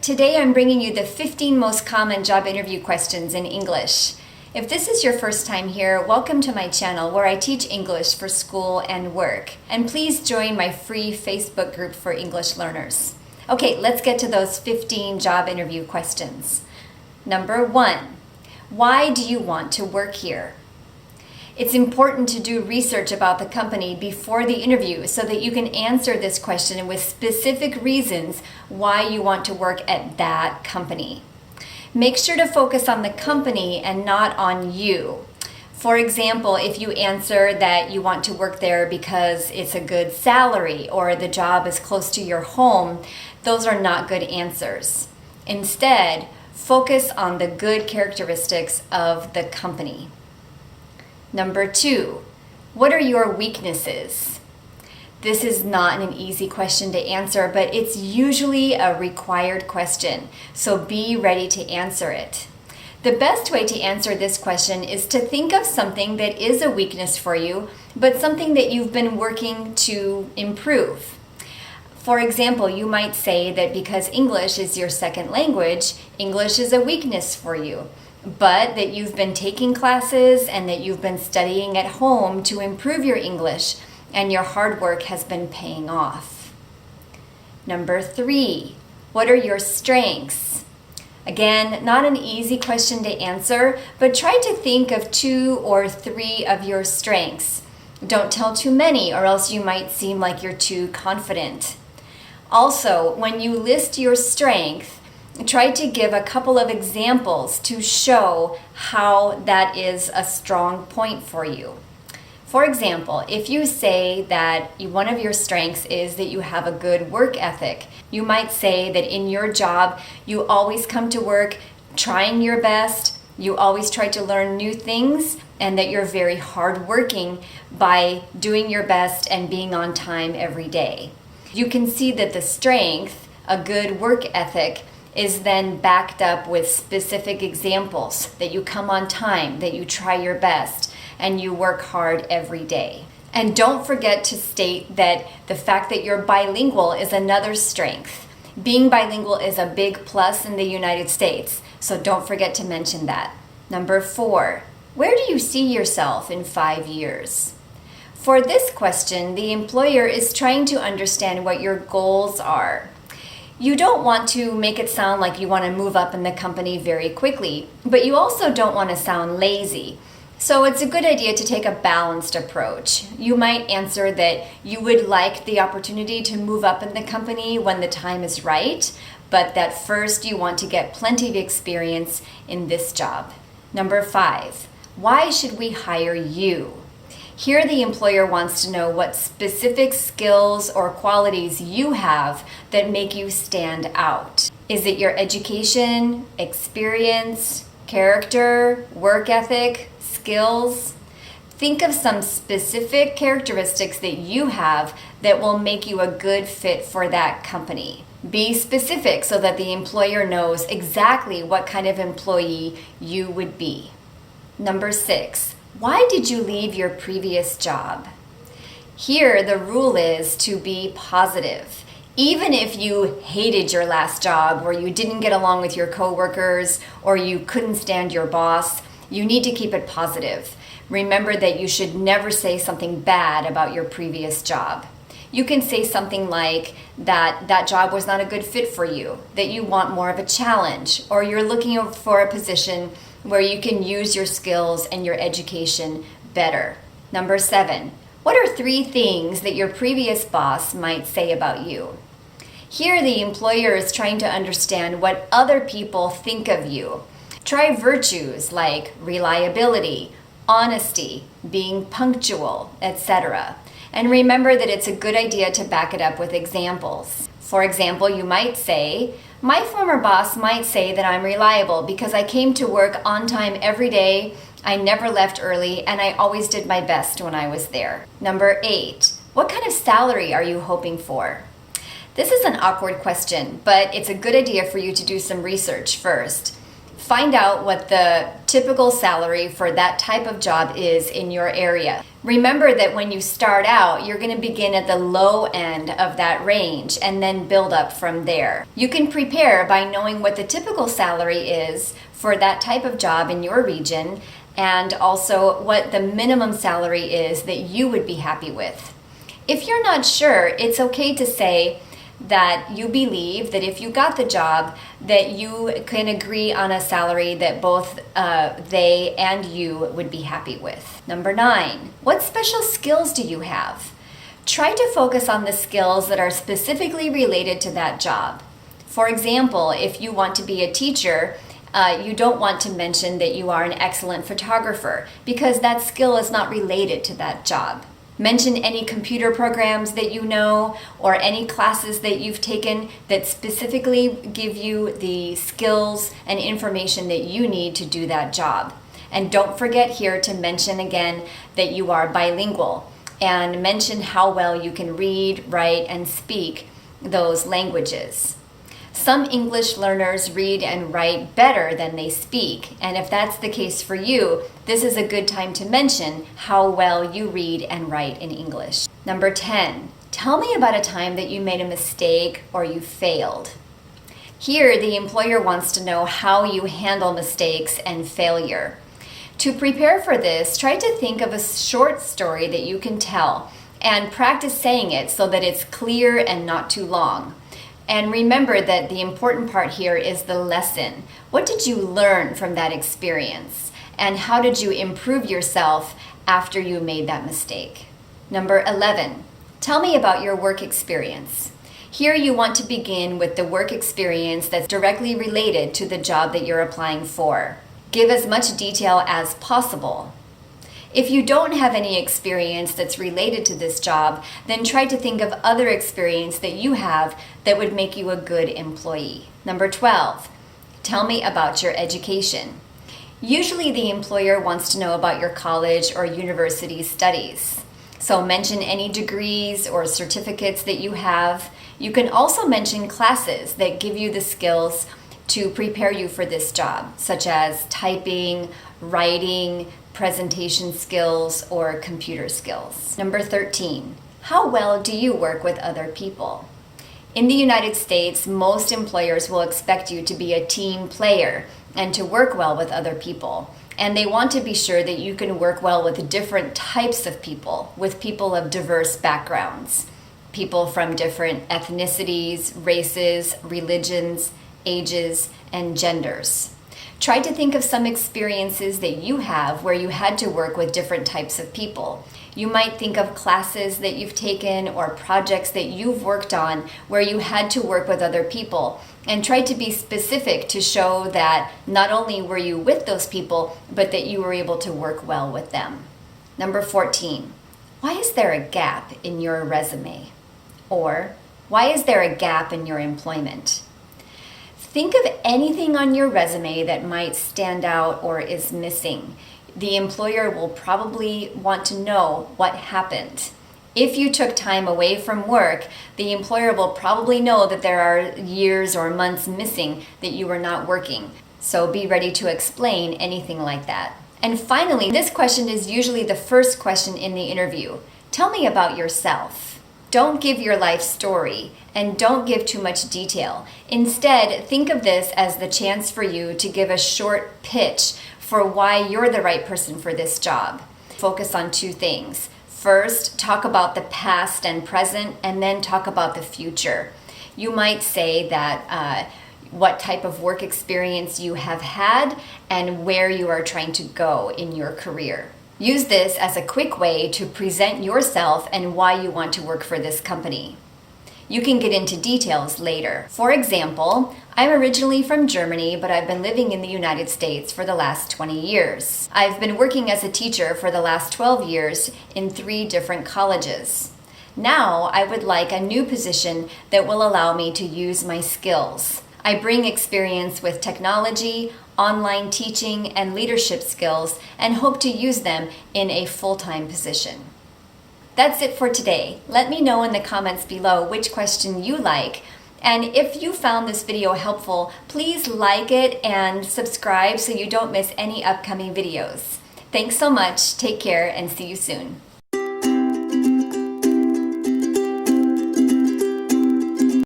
Today I'm bringing you the 15 most common job interview questions in English. If this is your first time here, welcome to my channel where I teach English for school and work. And please join my free Facebook group for English learners. Okay, let's get to those 15 job interview questions. Number 1, why do you want to work here? It's important to do research about the company before the interview so that you can answer this question with specific reasons why you want to work at that company. Make sure to focus on the company and not on you. For example, if you answer that you want to work there because it's a good salary or the job is close to your home, those are not good answers. Instead, focus on the good characteristics of the company. Number 2, what are your weaknesses? This is not an easy question to answer, but it's usually a required question, so be ready to answer it. The best way to answer this question is to think of something that is a weakness for you, but something that you've been working to improve. For example, you might say that because English is your second language, English is a weakness for you, but that you've been taking classes and that you've been studying at home to improve your English, and your hard work has been paying off. Number 3, what are your strengths? Again, not an easy question to answer, but try to think of 2 or 3 of your strengths. Don't tell too many, or else you might seem like you're too confident. Also, when you list your strength, try to give a couple of examples to show how that is a strong point for you. For example, if you say that one of your strengths is that you have a good work ethic, you might say that in your job, you always come to work trying your best, you always try to learn new things, and that you're very hardworking by doing your best and being on time every day. You can see that the strength, a good work ethic, is then backed up with specific examples, that you come on time, that you try your best, and you work hard every day. And don't forget to state that the fact that you're bilingual is another strength. Being bilingual is a big plus in the United States, so don't forget to mention that. Number 4, where do you see yourself in 5 years? For this question, the employer is trying to understand what your goals are. You don't want to make it sound like you want to move up in the company very quickly, but you also don't want to sound lazy. So it's a good idea to take a balanced approach. You might answer that you would like the opportunity to move up in the company when the time is right, but that first you want to get plenty of experience in this job. Number 5, why should we hire you? Here the employer wants to know what specific skills or qualities you have that make you stand out. Is it your education, experience, character, work ethic, skills? Think of some specific characteristics that you have that will make you a good fit for that company. Be specific so that the employer knows exactly what kind of employee you would be. Number 6, why did you leave your previous job? Here, the rule is to be positive. Even if you hated your last job, or you didn't get along with your coworkers, or you couldn't stand your boss, you need to keep it positive. Remember that you should never say something bad about your previous job. You can say something like that job was not a good fit for you, that you want more of a challenge, or you're looking for a position where you can use your skills and your education better. Number 7, what are 3 things that your previous boss might say about you? Here the employer is trying to understand what other people think of you. Try virtues like reliability, honesty, being punctual, etc. And remember that it's a good idea to back it up with examples. For example, you might say, my former boss might say that I'm reliable because I came to work on time every day, I never left early, and I always did my best when I was there. Number 8, what kind of salary are you hoping for? This is an awkward question, but it's a good idea for you to do some research first. Find out what the typical salary for that type of job is in your area. Remember that when you start out, you're going to begin at the low end of that range and then build up from there. You can prepare by knowing what the typical salary is for that type of job in your region and also what the minimum salary is that you would be happy with. If you're not sure, it's okay to say that you believe that if you got the job, that you can agree on a salary that both they and you would be happy with. Number 9, what special skills do you have? Try to focus on the skills that are specifically related to that job. For example, if you want to be a teacher, you don't want to mention that you are an excellent photographer because that skill is not related to that job. Mention any computer programs that you know or any classes that you've taken that specifically give you the skills and information that you need to do that job. And don't forget here to mention again that you are bilingual and mention how well you can read, write, and speak those languages. Some English learners read and write better than they speak, and if that's the case for you, this is a good time to mention how well you read and write in English. Number 10, tell me about a time that you made a mistake or you failed. Here, the employer wants to know how you handle mistakes and failure. To prepare for this, try to think of a short story that you can tell and practice saying it so that it's clear and not too long. And remember that the important part here is the lesson. What did you learn from that experience? And how did you improve yourself after you made that mistake? Number 11, tell me about your work experience. Here you want to begin with the work experience that's directly related to the job that you're applying for. Give as much detail as possible. If you don't have any experience that's related to this job, then try to think of other experience that you have that would make you a good employee. Number 12, tell me about your education. Usually the employer wants to know about your college or university studies. So mention any degrees or certificates that you have. You can also mention classes that give you the skills to prepare you for this job, such as typing, writing, presentation skills, or computer skills. Number 13, how well do you work with other people? In the United States, most employers will expect you to be a team player and to work well with other people. And they want to be sure that you can work well with different types of people, with people of diverse backgrounds, people from different ethnicities, races, religions, ages, and genders. Try to think of some experiences that you have where you had to work with different types of people. You might think of classes that you've taken or projects that you've worked on where you had to work with other people, and try to be specific to show that not only were you with those people, but that you were able to work well with them. Number 14, why is there a gap in your resume? Or, why is there a gap in your employment? Think of anything on your resume that might stand out or is missing. The employer will probably want to know what happened. If you took time away from work, the employer will probably know that there are years or months missing that you were not working. So be ready to explain anything like that. And finally, this question is usually the first question in the interview. Tell me about yourself. Don't give your life story and don't give too much detail. Instead, think of this as the chance for you to give a short pitch for why you're the right person for this job. Focus on two things. First, talk about the past and present, and then talk about the future. You might say that what type of work experience you have had and where you are trying to go in your career. Use this as a quick way to present yourself and why you want to work for this company. You can get into details later. For example, I'm originally from Germany, but I've been living in the United States for the last 20 years. I've been working as a teacher for the last 12 years in 3 different colleges. Now, I would like a new position that will allow me to use my skills. I bring experience with technology, online teaching, and leadership skills, and hope to use them in a full-time position. That's it for today. Let me know in the comments below which question you like And if you found this video helpful, please like it and subscribe so you don't miss any upcoming videos. Thanks so much, take care, and see you soon.